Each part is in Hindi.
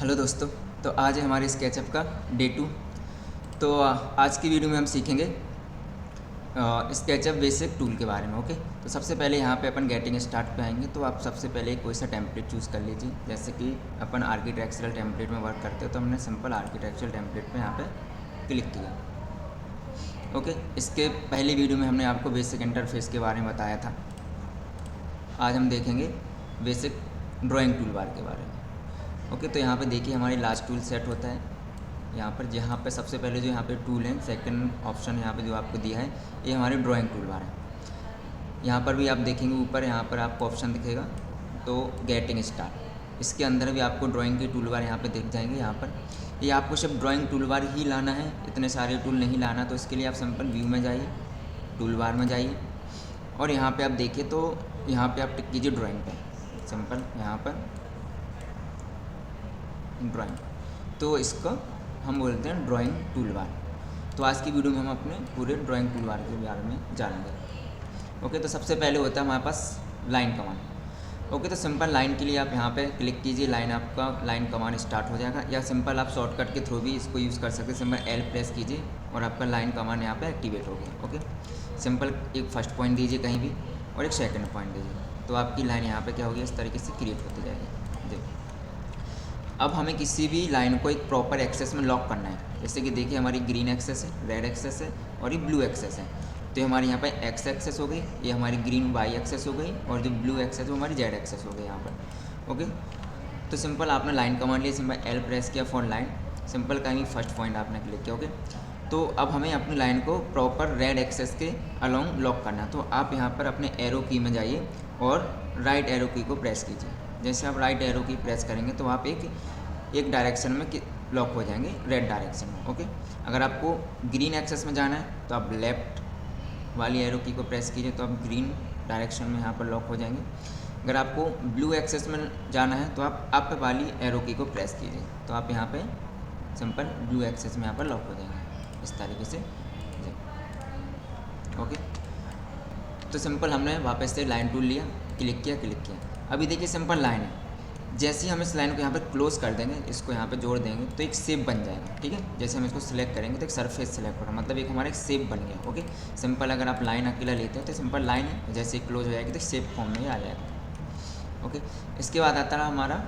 हेलो दोस्तों। तो आज है हमारे स्केचअप का डे 2। तो आज की वीडियो में हम सीखेंगे स्केचअप बेसिक टूल के बारे में। ओके, तो सबसे पहले यहाँ पे अपन गेटिंग स्टार्ट पे आएंगे। तो आप सबसे पहले कोई सा टेम्पलेट चूज़ कर लीजिए। जैसे कि अपन आर्किटेक्चरल टेम्पलेट में वर्क करते हैं, तो हमने सिंपल आर्किटेक्चरल टेम्पलेट पे यहाँ पे क्लिक किया। ओके, इसके पहली वीडियो में हमने आपको बेसिक इंटरफेस के बारे में बताया था। आज हम देखेंगे बेसिक ड्राइंग टूल बार के बारे में। ओके, तो यहाँ पे देखिए हमारी लास्ट टूल सेट होता है। यहाँ पे सबसे पहले जो यहाँ पे टूल है, सेकंड ऑप्शन यहाँ पे जो आपको दिया है, ये हमारे ड्राइंग टूल बार है। यहाँ पर भी आप देखेंगे ऊपर यहाँ पर आपको ऑप्शन दिखेगा, तो गेटिंग स्टार्ट। इसके अंदर भी आपको ड्राइंग की टूल बार यहाँ पे दिख जाएंगे। यहाँ पर ये आपको सिर्फ ड्राइंग टूल बार ही लाना है, इतने सारे टूल नहीं लाना। तो इसके लिए आप सिंपल व्यू में जाइए, टूल बार में जाइए, और यहाँ पर आप देखिए तो यहाँ पर आप टिक कीजिए ड्राइंग पर। सिंपल यहाँ पर ड्राइंग, तो इसको हम बोलते हैं ड्राइंग टूल बार। तो आज की वीडियो में हम अपने पूरे ड्राइंग टूल बार के बारे में जानेंगे। ओके, तो सबसे पहले होता है हमारे पास लाइन कमांड। ओके, तो सिंपल लाइन के लिए आप यहाँ पे क्लिक कीजिए, लाइन आपका लाइन कमांड स्टार्ट हो जाएगा। या सिंपल आप शॉर्टकट के थ्रू भी इसको यूज़ कर सकते हैं। सिंपल एल प्रेस कीजिए और आपका लाइन कमांड यहाँ पे एक्टिवेट हो गया। ओके, सिंपल एक फर्स्ट पॉइंट दीजिए कहीं भी और एक सेकेंड पॉइंट दीजिए, तो आपकी लाइन यहाँ पर क्या होगी, इस तरीके से क्रिएट होती जाएगी। अब हमें किसी भी लाइन को एक प्रॉपर एक्सेस में लॉक करना है। जैसे कि देखिए हमारी ग्रीन एक्सेस है, रेड एक्सेस है और ये ब्लू एक्सेस है। तो ये हमारी यहाँ पे एक्स एक्सेस हो गई, ये हमारी ग्रीन वाई एक्सेस हो गई, और जो ब्लू एक्सेस है वो हमारी जेड एक्सेस हो गई यहाँ पर। ओके, तो सिंपल आपने लाइन कमांड लिया, सिंपल एल प्रेस किया फॉर लाइन, सिंपल कहीं फर्स्ट पॉइंट आपने क्लिक किया। ओके, तो अब हमें अपनी लाइन को प्रॉपर रेड एक्सेस के अलोंग लॉक करना। तो आप यहाँ पर अपने एरो की में जाइए और राइट एरो की को प्रेस कीजिए। जैसे आप राइट एरो की प्रेस करेंगे तो आप एक डायरेक्शन में लॉक हो जाएंगे, रेड डायरेक्शन में। ओके, अगर आपको ग्रीन एक्सेस में जाना है तो आप लेफ़्ट वाली एरो की को प्रेस कीजिए, तो आप ग्रीन डायरेक्शन में यहाँ पर लॉक हो जाएंगे। अगर आपको ब्लू एक्सेस में जाना है तो आप अप वाली एरो की को प्रेस कीजिए, तो आप यहाँ पे सिंपल ब्लू एक्सेस में यहाँ पर लॉक हो जाएंगे इस तरीके से। ओके, तो सिंपल हमने वापस से लाइन टूल लिया, क्लिक किया। अभी देखिए सिंपल लाइन है। जैसे ही हम इस लाइन को यहाँ पर क्लोज कर देंगे, इसको यहाँ पे जोड़ देंगे, तो एक शेप बन जाएगा। ठीक है, जैसे हम इसको सिलेक्ट करेंगे तो एक सरफेस सिलेक्ट होगा, मतलब एक हमारा एक शेप बन गया। ओके, सिंपल अगर आप लाइन अकेला लेते हैं तो सिंपल लाइन है, जैसे ही क्लोज हो जाएगी तो शेप फॉर्म में ही आ जाएगा। ओके, इसके बाद आता है हमारा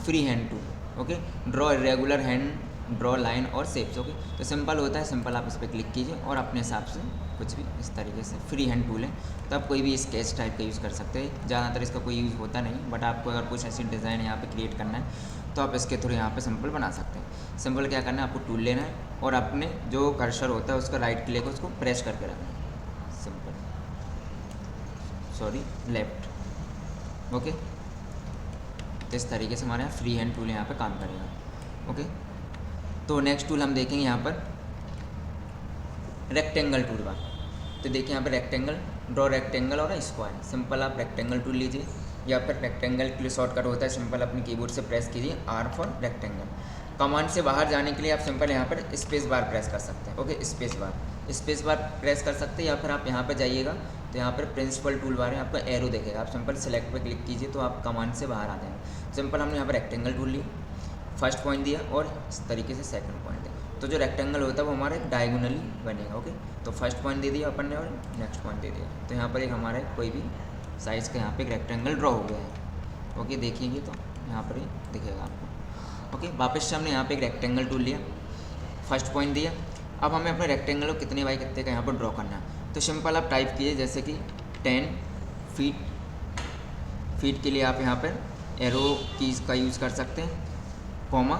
free hand tool. Okay, draw regular hand, draw line और शेप्स। ओके, तो सिंपल होता है, सिंपल आप इस पर क्लिक कीजिए और अपने हिसाब से कुछ भी इस तरीके से फ्री हैंड टूल है, तो आप कोई भी स्केच टाइप का यूज़ कर सकते हैं। ज़्यादातर इसका कोई यूज़ होता नहीं, बट आपको अगर कुछ ऐसी डिज़ाइन यहाँ पे क्रिएट करना है तो आप इसके थ्रू यहाँ पे सिंपल बना सकते हैं। सिंपल क्या करना है, आपको टूल लेना है और अपने जो कर्सर होता है उसका राइट क्लिक उसको प्रेस करके रखना है, सिंपल लेफ्ट। ओके, तो इस तरीके से हमारे यहाँ फ्री हैंड टूल यहाँ पर काम करेगा। ओके, तो नेक्स्ट टूल हम देखेंगे यहाँ पर रेक्टेंगल टूल बार। तो देखिए यहाँ पर रेक्टेंगल, ड्रॉ रेक्टेंगल और स्क्वायर। सिंपल आप रेक्टेंगल टूल लीजिए, या फिर रेक्टेंगल के लिए शॉर्टकट होता है, सिंपल अपने कीबोर्ड से प्रेस कीजिए आर फॉर रेक्टेंगल। कमांड से बाहर जाने के लिए आप सिंपल यहाँ पर स्पेस बार प्रेस कर सकते हैं। ओके, स्पेस बार प्रेस कर सकते हैं, या फिर आप यहाँ पर जाइएगा तो यहाँ पर प्रिंसिपल टूल बार है, आपको एरो देखेगा, आप सिंपल सेलेक्ट पर क्लिक कीजिए तो आप कमांड से बाहर आ जाएंगे। सिंपल हमने यहाँ पर रेक्टेंगल टूल लिया, फर्स्ट पॉइंट दिया और इस तरीके से सेकंड पॉइंट दिया, तो जो रेक्टेंगल होता है वो हमारे डायगोनली बनेगा। ओके, तो फर्स्ट पॉइंट दे दिया अपन ने और नेक्स्ट पॉइंट दे दिया, तो यहाँ पर एक हमारे कोई भी साइज़ का यहाँ पे एक रेक्टेंगल ड्रॉ हो गया है। ओके, देखिएंगे तो यहाँ पर ही दिखेगा आपको। ओके, वापस से हमने यहाँ पे एक रेक्टेंगल टूल लिया, फर्स्ट पॉइंट दिया। अब हमें अपने रेक्टेंगल को कितने बाई कितने का यहाँ पर ड्रॉ करना है, तो सिंपल आप टाइप कीजिए, जैसे कि 10 फीट के लिए आप यहाँ पर एरो कीज़ का यूज़ कर सकते हैं, कॉमा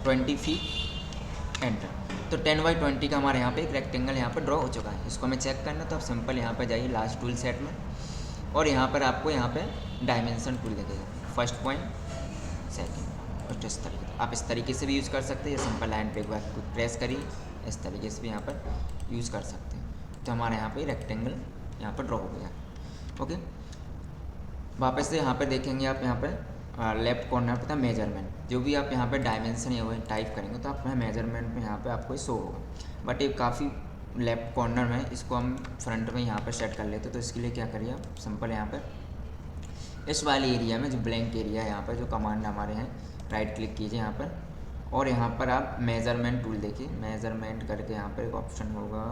20 फीट, एंटर। तो 10x20 का हमारे यहाँ पे एक रेक्टेंगल यहाँ पर ड्रॉ हो चुका है। इसको हमें चेक करना, तो आप सिंपल यहाँ पर जाइए लास्ट टूल सेट में, और यहाँ पर आपको यहाँ पे डायमेंशन टूल दिखेगा, फर्स्ट पॉइंट, सेकंड, और इस तरीके आप इस तरीके से भी यूज़ कर सकते हैं। सिंपल लाइन पे एक बार प्रेस करिए, इस तरीके से भी यहाँ पर यूज़ कर सकते हैं। तो हमारे यहाँ पे रेक्टेंगल यहाँ पर ड्रॉ हो गया। ओके, वापस से यहाँ पर देखेंगे आप यहाँ पर लेफ्ट कॉर्नर पे था मेजरमेंट, जो भी आप यहाँ पे डायमेंशन या वो टाइप करेंगे तो आप मेजरमेंट में यहाँ पे आपको शो होगा, बट ये काफ़ी लेफ्ट कॉर्नर में, इसको हम फ्रंट में यहाँ पे सेट कर लेते। तो इसके लिए क्या करिए आप, सिंपल यहाँ पे इस वाले एरिया में जो ब्लैंक एरिया है यहाँ पर जो कमांड हमारे हैं राइट क्लिक कीजिए यहाँ पर, और यहाँ पर आप मेज़रमेंट टूल देखिए, मेज़रमेंट करके यहाँ पर एक ऑप्शन होगा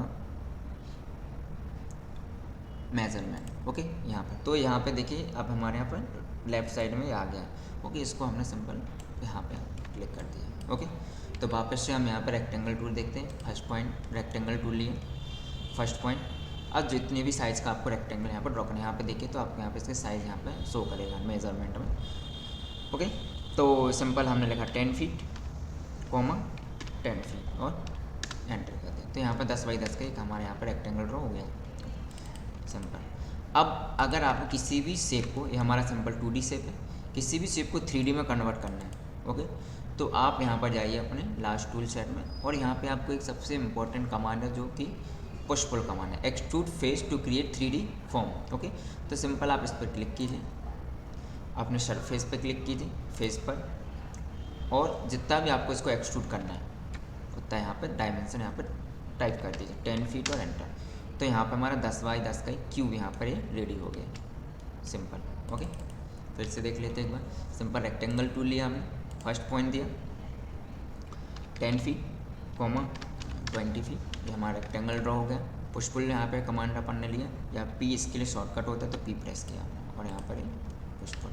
मेज़रमेंट। ओके, यहाँ पर तो यहाँ पे देखिए अब हमारे यहाँ पर लेफ़्ट साइड में आ गया। ओके, इसको हमने सिंपल यहाँ पे क्लिक कर दिया। ओके, तो वापस से हम यहाँ पर रेक्टेंगल टूल देखते हैं। फर्स्ट पॉइंट रेक्टेंगल टूल लिए, फर्स्ट पॉइंट। अब जितने भी साइज़ का आपको रेक्टेंगल यहाँ पर ड्रॉ करना है, यहाँ पे देखिए तो आपको यहाँ पे इसके साइज़ यहाँ पे शो करेगा मेज़रमेंट में। ओके, तो सिंपल हमने लिखा 10 फीट, 10 फीट और एंटर कर दिया। तो यहाँ पर 10 बाई 10 का एक हमारे यहाँ पर रेक्टेंगल ड्रॉ हो गया सिंपल। अब अगर आपको किसी भी शेप को, ये हमारा सिंपल 2D शेप है, किसी भी शेप को 3D में कन्वर्ट करना है, ओके, तो आप यहाँ पर जाइए अपने लास्ट टूल सेट में, और यहाँ पे आपको एक सबसे इम्पोर्टेंट कमांड है जो कि पुश पुल कमांड है, extrude face to create 3D form. Okay, तो सिंपल आप इस पर क्लिक कीजिए, अपने सरफेस पे क्लिक कीजिए, फेस पर, और जितना भी आपको इसको एक्सट्रूड करना है उतना यहाँ पर डायमेंशन यहाँ पर टाइप कर दीजिए 10 फीट और एंटर। तो यहाँ पर हमारा 10 बाई 10 का क्यूब यहाँ पर ये रेडी हो गया सिंपल। ओके, फिर से देख लेते हैं एक बार। सिंपल रेक्टेंगल टूल लिया हमने, फर्स्ट पॉइंट दिया 10 फीट, 20 फीट, ये हमारा रेक्टेंगल ड्रॉ हो गया। पुश पुल यहाँ पे कमांड अपन ने लिया, या पी इसके लिए शॉर्टकट होता है तो पी प्रेस किया, और यहाँ पर पुश पुल।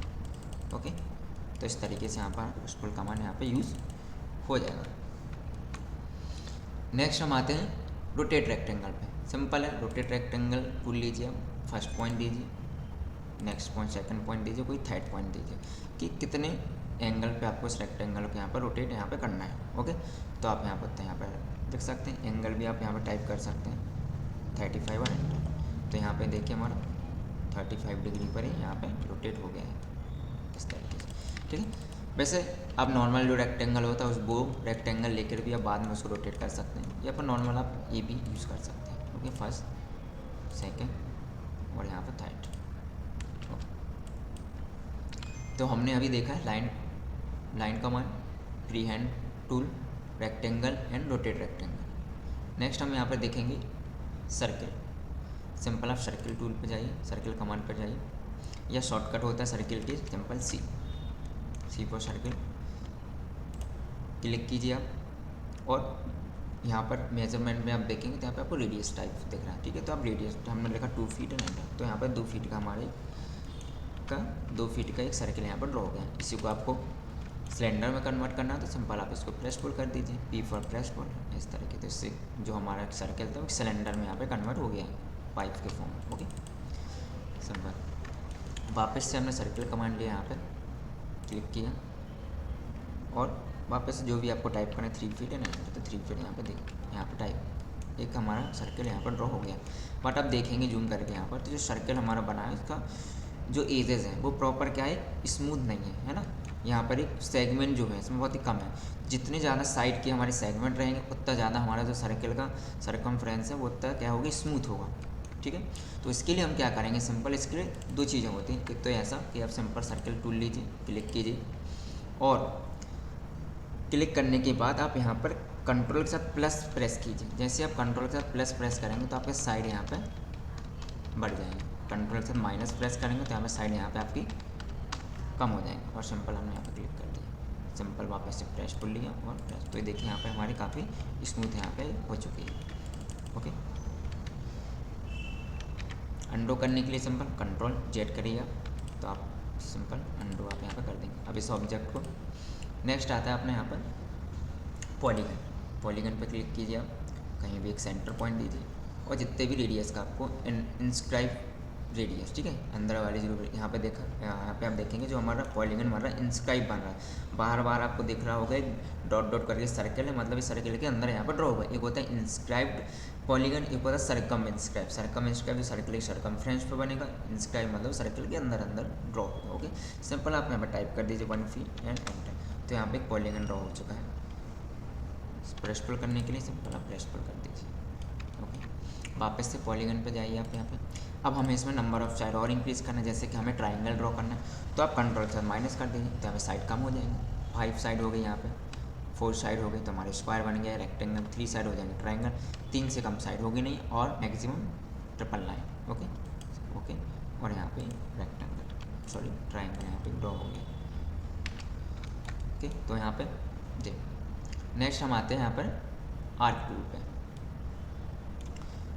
ओके, तो इस तरीके से यहाँ पर पुश पुल कमांड यहाँ पे यूज़ हो जाएगा। नेक्स्ट हम आते हैं रोटेट रेक्टेंगल पे। सिंपल है, रोटेट रेक्टेंगल टूल लीजिए, फर्स्ट पॉइंट दीजिए, नेक्स्ट पॉइंट सेकंड पॉइंट दीजिए, कोई थर्ड पॉइंट दीजिए कि कितने एंगल पे आपको इस रेक्टेंगल को यहाँ पर रोटेट यहाँ पे करना है। ओके, तो आप यहाँ पर देख सकते हैं, एंगल भी आप यहाँ पर टाइप कर सकते हैं 35 और एंटर। तो यहाँ पे देखिए हमारा 35 डिग्री पर ही यहाँ पे रोटेट हो गया है इस तरीके से। ठीक है, वैसे आप नॉर्मल जो रेक्टेंगल होता है उस वो रेक्टेंगल लेकर भी आप बाद में उसको रोटेट कर सकते हैं, या फिर नॉर्मल आप ये भी यूज़ कर सकते हैं। ओके, फर्स्ट सेकंड और यहाँ पर थर्ड। तो हमने अभी देखा है line command, free hand tool, rectangle and rotate rectangle. Next हम यहाँ पर देखेंगे सर्किल। सिंपल आप सर्किल टूल पर जाइए, सर्किल कमांड पर जाइए, या शॉर्टकट होता है सर्किल की simple C for circle, click कीजिए आप, और यहाँ पर मेजरमेंट में आप देखेंगे तो यहाँ पे आपको रेडियस टाइप दिख रहा है। ठीक है, तो आप रेडियस, तो हमने लिखा 2 फीट है, तो यहाँ पर 2 फीट का हमारे 2 फीट का एक सर्किल यहाँ पर ड्रॉ हो गया। इसी को आपको सिलेंडर में कन्वर्ट करना है तो सिंपल आप इसको प्रेस पुल कर दीजिए, पी फॉर प्रेस पुल, इस तरीके से। इससे जो हमारा सर्किल था वो सिलेंडर में यहाँ पे कन्वर्ट हो गया है पाइप के फॉर्म में। ओके, सिंपल वापस से हमने सर्किल कमांड लिया, यहाँ पर क्लिक किया, और वापस से जो भी आपको टाइप करना है 3 फीट है ना, तो 3 फीट यहाँ पे यहाँ पे टाइप, एक हमारा सर्किल यहाँ पर ड्रॉ हो गया। बट आप देखेंगे जूम करके यहाँ पर, तो जो सर्किल हमारा बना है उसका जो एजेस हैं वो प्रॉपर क्या है, स्मूथ नहीं है ना। यहाँ पर एक सेगमेंट जो है इसमें बहुत ही कम है। जितने ज़्यादा साइड के हमारे सेगमेंट रहेंगे उतना ज़्यादा हमारा जो सर्किल का सर्कमफ्रेंस है वो उतना क्या होगा, स्मूथ होगा। ठीक है, तो इसके लिए हम क्या करेंगे, सिंपल इसके लिए 2 चीज़ें होती हैं। एक तो ऐसा कि आप सिंपल सर्किल टूल लीजिए, क्लिक कीजिए, और क्लिक करने के बाद आप यहाँ पर कंट्रोल के साथ प्लस प्रेस कीजिए। जैसे आप कंट्रोल के साथ प्लस प्रेस करेंगे तो आपके साइड यहाँ पे बढ़ जाएंगे, कंट्रोल के साथ माइनस प्रेस करेंगे तो यहाँ पे साइड यहाँ पे आपकी कम हो जाएंगे। और सिंपल हमने यहाँ पे क्लिक कर दिया, सिंपल वापस से प्रेस पुल लिया और प्रेस, तो देखिए यहाँ पे हमारी काफ़ी स्मूथ यहाँ पे हो चुकी है। ओके, अंडो करने के लिए सिंपल कंट्रोल जेड करिए आप, तो आप सिंपल अंडो आप यहाँ पे कर देंगे। अब इस ऑब्जेक्ट को नेक्स्ट आता है अपने यहाँ पर पॉलीगन पे क्लिक कीजिए, आप कहीं भी एक सेंटर पॉइंट दीजिए, और जितने भी रेडियस का आपको इंस्क्राइब रेडियस, ठीक है, अंदर वाली जो यहाँ पे देखा, यहाँ पे आप देखेंगे जो हमारा पॉलीगन हमारा इंस्क्राइब बन रहा है, बार बार आपको दिख रहा होगा एक डॉट डॉट करके सर्कल है, मतलब इस सर्कल के अंदर यहाँ पर ड्रॉ होगा। एक होता है इंस्क्राइब्ड पॉलीगन, एक होता है सरकम इंस्क्राइब जो सर्कल के सरकमफ्रेंस पे बनेगा, इंस्क्राइब मतलब सर्कल के अंदर अंदर ड्रॉ होगा। ओके, सिंपल आप यहाँ पर टाइप कर दीजिए 1 फीट एंड एंटर, तो यहाँ पे एक पॉलीगन ड्रॉ हो चुका है। प्रेस पुल करने के लिए सिंपल आप प्रेस पुल कर दीजिए। ओके, वापस से पॉलीगन पे जाइए आप यहाँ पे। अब हमें इसमें नंबर ऑफ साइड और इंक्रीज़ करना है, जैसे कि हमें ट्राइंगल ड्रॉ करना है तो आप कंट्रोल से माइनस कर दीजिए, तो यहाँ पे साइड कम हो जाएंगे। 5 साइड हो गई, यहाँ पे 4 साइड हो गई, तो हमारे स्क्वायर बन गया। रेक्टेंगल 3 साइड हो जाएंगे, ट्राइंगल 3 से कम साइड होगी नहीं, और maximum triple line. Okay okay, और यहाँ पे रेक्टेंगल ट्राइंगल यहाँ पे ड्रॉ हो गया। ओके, तो यहाँ पे जी नेक्स्ट हम आते हैं यहाँ पर आर्क टूल पे।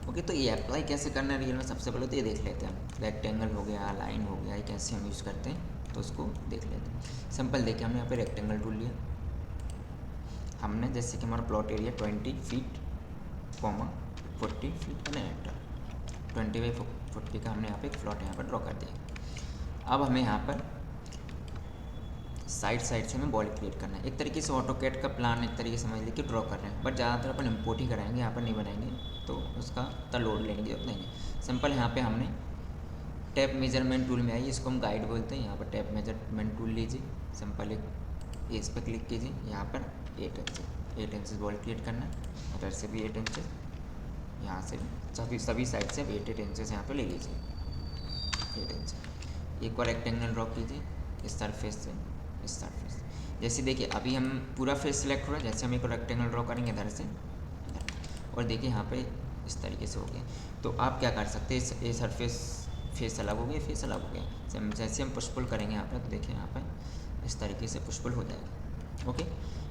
ओके, तो ये अप्लाई कैसे करना है रियल में, सबसे पहले तो ये देख लेते हैं। रेक्टेंगल हो गया, लाइन हो गया, ये कैसे हम यूज़ करते हैं तो उसको देख लेते हैं। सिंपल देखिए, हमने यहाँ पे रेक्टेंगल टूल लिया, हमने जैसे कि हमारा plot area 20 feet 40 feet and enter 20 by 40 का हमने यहाँ पे एक प्लॉट यहाँ पर ड्रॉ कर दिया। अब हमें यहाँ पर साइड से हमें बॉडी क्रिएट करना है। एक तरीके से ऑटोकैड का प्लान एक तरीके से समझ लीजिए ड्रॉ कर रहे हैं, बट ज़्यादातर अपन इम्पोर्ट ही कराएंगे, यहाँ पर नहीं बनाएंगे, तो उसका इतना लोड लेने की जरूरत नहीं है। सिंपल यहाँ पे हमने टैप मेजरमेंट टूल में आई, इसको हम गाइड बोलते हैं। यहाँ पर टैप मेजरमेंट टूल लीजिए, सिंपल एक इस पर क्लिक कीजिए, यहाँ पर 8 इंचेस बॉडी क्रिएट करना है। इधर से भी 8 इंचेस, यहाँ से सभी साइड से 8 इंचेस यहाँ पर ले लीजिए, 8 इंच। एक और रेक्टेंगल ड्रॉ कीजिए इस सरफेस से इस सरफेस। जैसे देखिए अभी हम पूरा फेस सेलेक्ट हो रहा है, जैसे हम एक रेक्टेंगल ड्रॉ करेंगे इधर से इधर, और देखिए यहाँ पे इस तरीके से हो गया। तो आप क्या कर सकते हैं, ये सरफेस फेस अलग हो गया, फेस अलग हो गया। जैसे हम पुश पुल करेंगे यहाँ पर, तो देखिए यहाँ पर इस तरीके से पुश पुल हो जाएगा। ओके,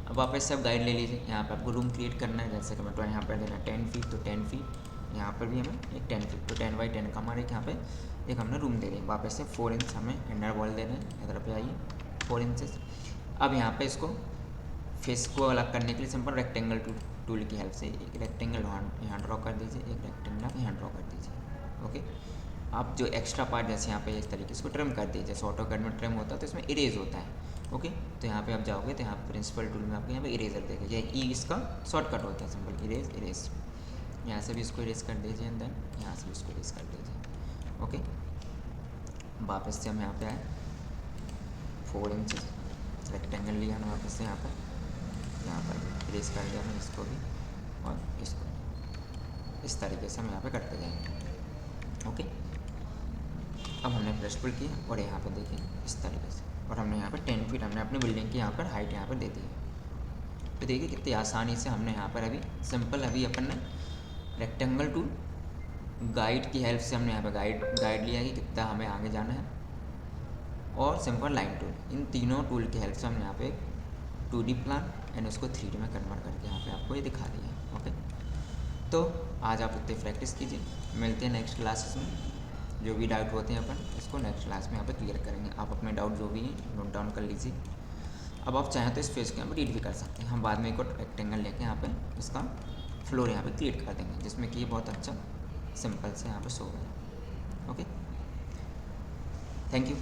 अब आप इससे गाइड ले लीजिए। यहाँ पर आपको रूम क्रिएट करना है, जैसे कि मैं तो यहाँ पर देना 10 फीट, तो 10 फीट। यहाँ पर भी हमें एक 10 फीट, तो 10 बाई 10 का हमारे यहाँ पे एक हमने रूम दे दी। वापस से 4 इंच हमें इंडर वॉल देना है, इधर पे आइए 4 इंचेस। अब यहाँ पे इसको फेस को अलग करने के लिए सिंपल रेक्टेंगल टूल की हेल्प से एक रेक्टेंगल यहाँ ड्रॉ कर दीजिए, एक रेक्टेंगल यहाँ ड्रॉ कर दीजिए। ओके, आप जो एक्स्ट्रा पार्ट जैसे यहाँ पे इस तरीके से ट्रिम कर दीजिए, जैसे ऑटोकैड में ट्रिम होता है तो इसमें इरेज होता है। ओके, तो यहाँ पे आप जाओगे तो यहाँ प्रिंसिपल टूल में आपको यहाँ पे इरेजर देगा, ये ई इसका शॉर्टकट होता है, सिंपल इरेज। यहाँ से भी इसको इरेज कर दीजिए, एंड देन यहाँ से भी इसको इरेज कर दीजिए। ओके, वापस से हम यहाँ पे आए, 4 इंच रेक्टेंगल लिया हमने, वापस से यहाँ पर इरेज कर दिया हमने इसको भी, और इसको इस तरीके से हम यहाँ पे करते जाएंगे। ओके, अब हमने ब्रश पुल किया और यहाँ पे देखिए इस तरीके से, और हमने यहाँ पर 10 फीट हमने अपनी बिल्डिंग की यहाँ पर हाइट यहाँ पर दे दी है। तो देखिए कितनी आसानी से हमने यहाँ पर अभी सिंपल अभी अपन ने रेक्टेंगल टूल गाइड की हेल्प से हमने यहाँ पर गाइड लिया कि कितना हमें आगे जाना है, और सिंपल लाइन टूल, इन तीनों टूल की हेल्प से हमने यहाँ पे 2D प्लान एंड उसको 3D में कन्वर्ट करके यहाँ पे आपको ये दिखा दिया है। ओके, तो आज आप इतनी प्रैक्टिस कीजिए, मिलते हैं नेक्स्ट क्लासेस में। जो भी डाउट होते हैं अपन इसको नेक्स्ट क्लास में यहाँ पे क्लियर करेंगे। आप अपने डाउट जो भी हैं नोट डाउन कर लीजिए। अब आप चाहें तो इस फेस को यहाँ पर एडिट भी कर सकते हैं। हम बाद में एक और रेक्टेंगल लेके यहाँ पे इसका फ्लोर यहाँ पे क्रिएट कर देंगे, जिसमें कि ये बहुत अच्छा सिंपल से यहाँ पे शो होगा। Okay, thank you.